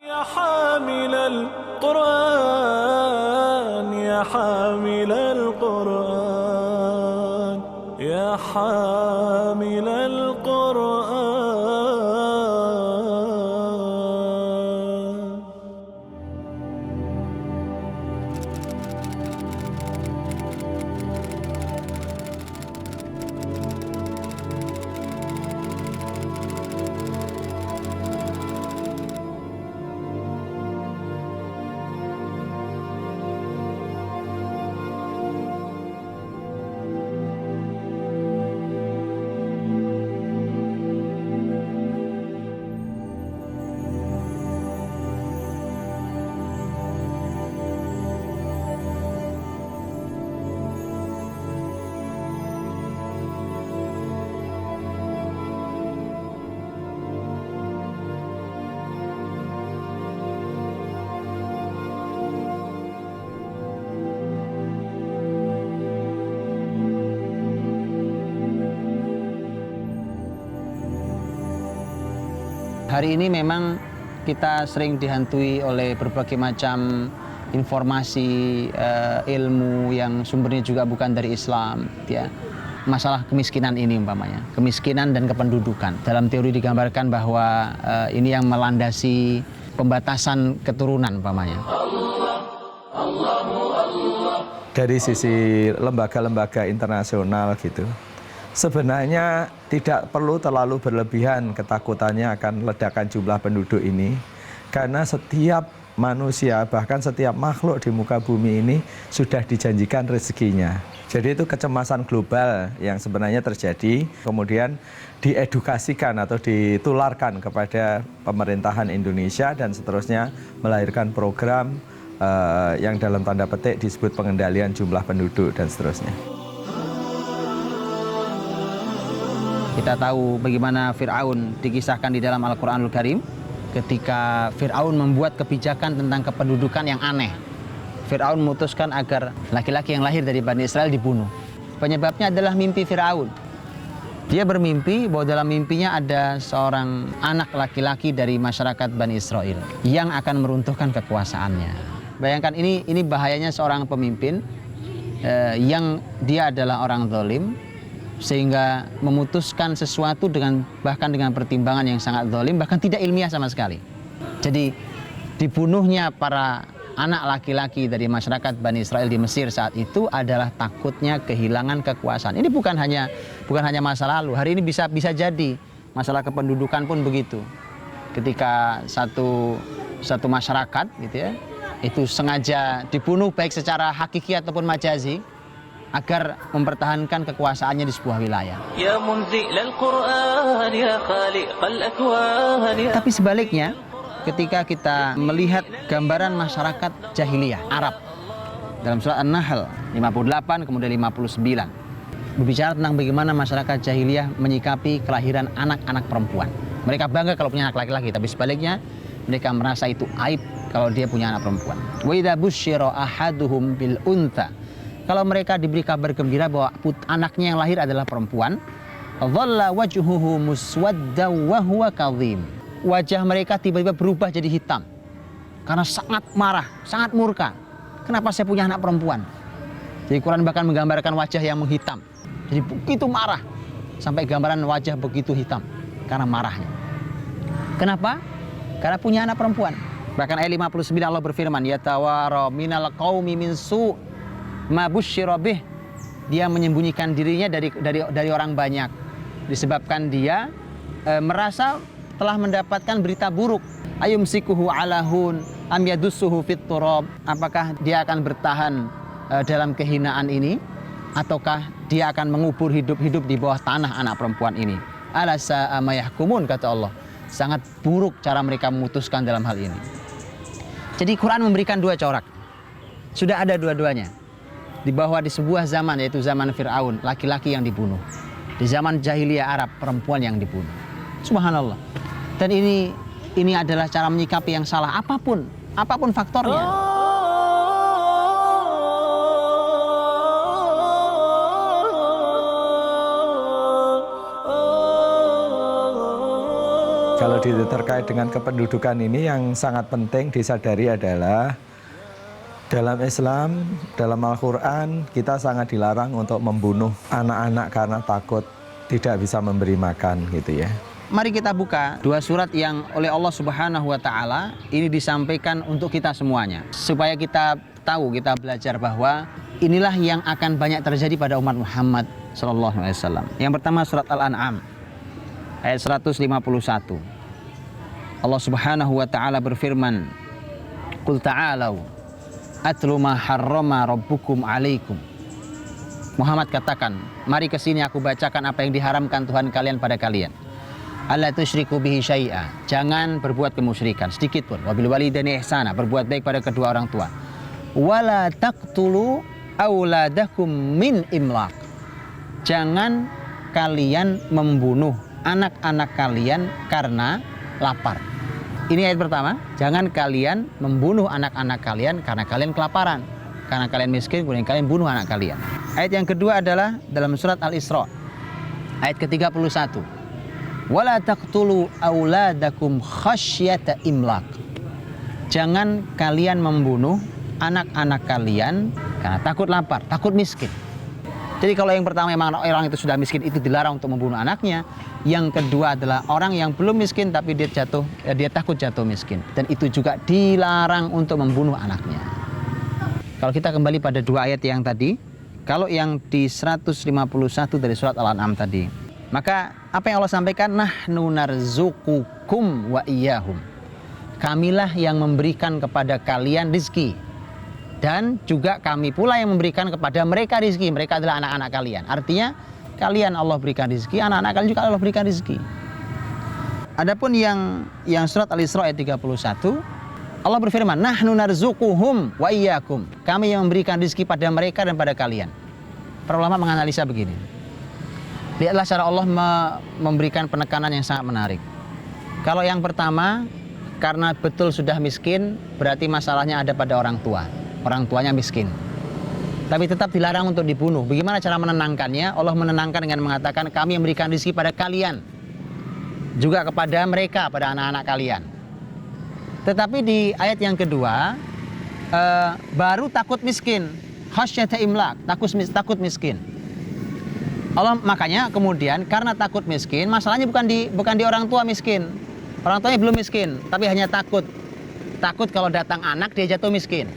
يا حامل القرآن يا حامل القرآن يا حامل القرآن. Hari ini memang kita sering dihantui oleh berbagai macam informasi ilmu yang sumbernya juga bukan dari Islam, ya. Masalah kemiskinan ini umpamanya, kemiskinan dan kependudukan. Dalam teori digambarkan bahwa ini yang melandasi pembatasan keturunan umpamanya. Dari sisi lembaga-lembaga internasional gitu, sebenarnya tidak perlu terlalu berlebihan ketakutannya akan ledakan jumlah penduduk ini. Karena setiap manusia, bahkan setiap makhluk di muka bumi ini sudah dijanjikan rezekinya. Jadi itu kecemasan global yang sebenarnya terjadi, kemudian diedukasikan atau ditularkan kepada pemerintahan Indonesia dan seterusnya melahirkan program yang dalam tanda petik disebut pengendalian jumlah penduduk dan seterusnya. Kita tahu bagaimana Fir'aun dikisahkan di dalam Al-Quranul Karim ketika Fir'aun membuat kebijakan tentang kependudukan yang aneh. Fir'aun memutuskan agar laki-laki yang lahir dari Bani Israel dibunuh. Penyebabnya adalah mimpi Fir'aun. Dia bermimpi bahwa dalam mimpinya ada seorang anak laki-laki dari masyarakat Bani Israel yang akan meruntuhkan kekuasaannya. Bayangkan ini bahayanya seorang pemimpin yang dia adalah orang zalim, sehingga memutuskan sesuatu bahkan dengan pertimbangan yang sangat zalim, bahkan tidak ilmiah sama sekali. Jadi dibunuhnya para anak laki-laki dari masyarakat Bani Israel di Mesir saat itu adalah takutnya kehilangan kekuasaan. Ini bukan hanya masa lalu, hari ini bisa jadi masalah kependudukan pun begitu. Ketika satu masyarakat gitu ya, itu sengaja dibunuh baik secara hakiki ataupun majazi agar mempertahankan kekuasaannya di sebuah wilayah. Tapi sebaliknya, ketika kita melihat gambaran masyarakat jahiliyah Arab dalam surat An-Nahl 58 kemudian 59 berbicara tentang bagaimana masyarakat jahiliyah menyikapi kelahiran anak-anak perempuan. Mereka bangga kalau punya anak laki-laki, tapi sebaliknya mereka merasa itu aib kalau dia punya anak perempuan. Wa idza busyira ahaduhum bil untha, kalau mereka diberi kabar gembira bahwa anaknya yang lahir adalah perempuan, dhalla wajhuhu muswadda wa huwa kadhim. Wajah mereka tiba-tiba berubah jadi hitam karena sangat marah, sangat murka. Kenapa saya punya anak perempuan? Jadi Quran bahkan menggambarkan wajah yang menghitam. Jadi begitu marah sampai gambaran wajah begitu hitam karena marahnya. Kenapa? Karena punya anak perempuan. Bahkan ayat 59 Allah berfirman, yatawara minal qaumi min su' ma busyira bih, dia menyembunyikan dirinya dari orang banyak disebabkan dia merasa telah mendapatkan berita buruk. Ayumsikuhu ala hun am yadussuhu fit turab, apakah dia akan bertahan dalam kehinaan ini ataukah dia akan mengubur hidup-hidup di bawah tanah anak perempuan ini. Ala sa'a ma yahkumun, kata Allah, sangat buruk cara mereka memutuskan dalam hal ini. Jadi Quran memberikan dua corak, sudah ada dua-duanya. Bahwa di sebuah zaman, yaitu zaman Fir'aun, laki-laki yang dibunuh. Di zaman jahiliyah Arab, perempuan yang dibunuh. Subhanallah. Dan ini adalah cara menyikapi yang salah apapun faktornya. Kalau terkait dengan kependudukan ini yang sangat penting disadari adalah dalam Islam, dalam Al-Quran, kita sangat dilarang untuk membunuh anak-anak karena takut tidak bisa memberi makan gitu ya. Mari kita buka dua surat yang oleh Allah Subhanahu wa Ta'ala ini disampaikan untuk kita semuanya, supaya kita tahu, kita belajar bahwa inilah yang akan banyak terjadi pada umat Muhammad sallallahu alaihi wasallam. Yang pertama surat Al-An'am ayat 151. Allah Subhanahu wa Ta'ala berfirman, "Qul ta'alau atlu ma harrama rabbukum alaikum." Muhammad katakan, mari ke sini aku bacakan apa yang diharamkan Tuhan kalian pada kalian. Alla tusyriku bihi syai'a, jangan berbuat kemusyrikan sedikit pun. Wabil walidaini ihsana, berbuat baik pada kedua orang tua. Wala taqtulu auladakum min imlaq, jangan kalian membunuh anak-anak kalian karena lapar. Ini ayat pertama, jangan kalian membunuh anak-anak kalian karena kalian kelaparan, karena kalian miskin kemudian kalian bunuh anak kalian. Ayat yang kedua adalah dalam surat Al-Isra ayat ke-31. Wala taqtulu auladakum khasyata imlaq, jangan kalian membunuh anak-anak kalian karena takut lapar, takut miskin. Jadi kalau yang pertama memang orang itu sudah miskin, itu dilarang untuk membunuh anaknya. Yang kedua adalah orang yang belum miskin tapi dia takut jatuh miskin, dan itu juga dilarang untuk membunuh anaknya. Kalau kita kembali pada dua ayat yang tadi, kalau yang di 151 dari surat Al-An'am tadi, maka apa yang Allah sampaikan, nahnu narzuqukum wa iyyahum, kamilah yang memberikan kepada kalian rizki, dan juga kami pula yang memberikan kepada mereka rizki. Mereka adalah anak-anak kalian. Artinya kalian Allah berikan rizki, anak-anak kalian juga Allah berikan rizki. Adapun yang surat Al-Isra ayat 31, Allah berfirman, nahnu narzuquhum wa iyyakum, kami yang memberikan rizki pada mereka dan pada kalian. Para ulama menganalisa begini, lihatlah cara Allah memberikan penekanan yang sangat menarik. Kalau yang pertama, karena betul sudah miskin, berarti masalahnya ada pada orang tua. Orang tuanya miskin, tapi tetap dilarang untuk dibunuh. Bagaimana cara menenangkannya? Allah menenangkan dengan mengatakan, kami memberikan rezeki pada kalian, juga kepada mereka, pada anak-anak kalian. Tetapi di ayat yang kedua, baru takut miskin, khasyata imlaq, takut miskin. Allah makanya kemudian karena takut miskin, masalahnya bukan di orang tua miskin. Orang tuanya belum miskin, tapi hanya takut kalau datang anak dia jatuh miskin.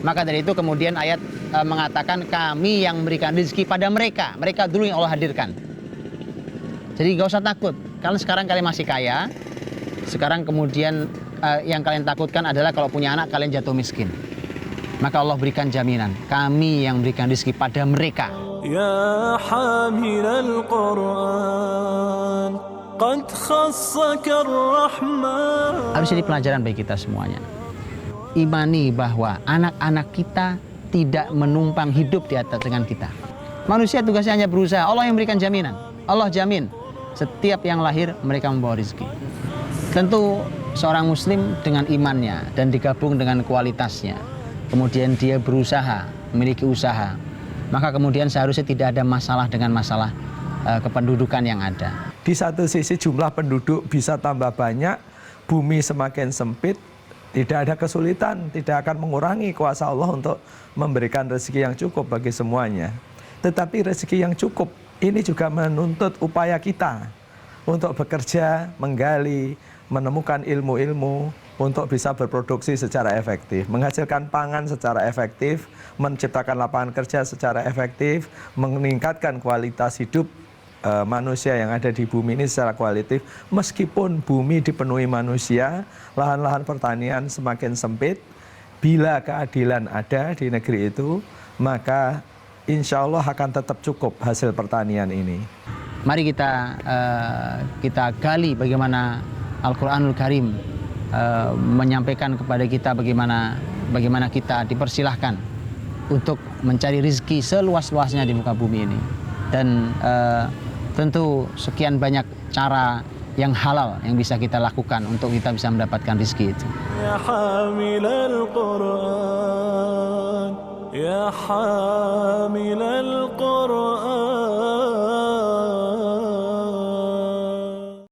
Maka dari itu kemudian ayat mengatakan kami yang memberikan rezeki pada mereka dulu yang Allah hadirkan. Jadi gak usah takut, kalau sekarang kalian masih kaya, sekarang kemudian yang kalian takutkan adalah kalau punya anak kalian jatuh miskin. Maka Allah berikan jaminan, kami yang memberikan rezeki pada mereka. Ya hamilal Qur'an, qad khassaka ar-Rahman. Harus jadi pelajaran bagi kita semuanya. Imani bahwa anak-anak kita tidak menumpang hidup di atas dengan kita. Manusia tugasnya hanya berusaha. Allah yang memberikan jaminan. Allah jamin setiap yang lahir mereka membawa rezeki. Tentu seorang muslim dengan imannya dan digabung dengan kualitasnya, kemudian dia berusaha, memiliki usaha, maka kemudian seharusnya tidak ada masalah dengan masalah kependudukan yang ada. Di satu sisi jumlah penduduk bisa tambah banyak, bumi semakin sempit, tidak ada kesulitan, tidak akan mengurangi kuasa Allah untuk memberikan rezeki yang cukup bagi semuanya. Tetapi rezeki yang cukup ini juga menuntut upaya kita untuk bekerja, menggali, menemukan ilmu-ilmu untuk bisa berproduksi secara efektif, menghasilkan pangan secara efektif, menciptakan lapangan kerja secara efektif, meningkatkan kualitas hidup manusia yang ada di bumi ini secara kualitatif. Meskipun bumi dipenuhi manusia, lahan-lahan pertanian semakin sempit, bila keadilan ada di negeri itu, maka insya Allah akan tetap cukup hasil pertanian ini. Mari kita gali bagaimana Al-Quranul Karim menyampaikan kepada kita bagaimana kita dipersilahkan untuk mencari rezeki seluas-luasnya di muka bumi ini. Dan tentu sekian banyak cara yang halal yang bisa kita lakukan untuk kita bisa mendapatkan rezeki itu. Ya hamilal Qur'an, ya hamilal Qur'an.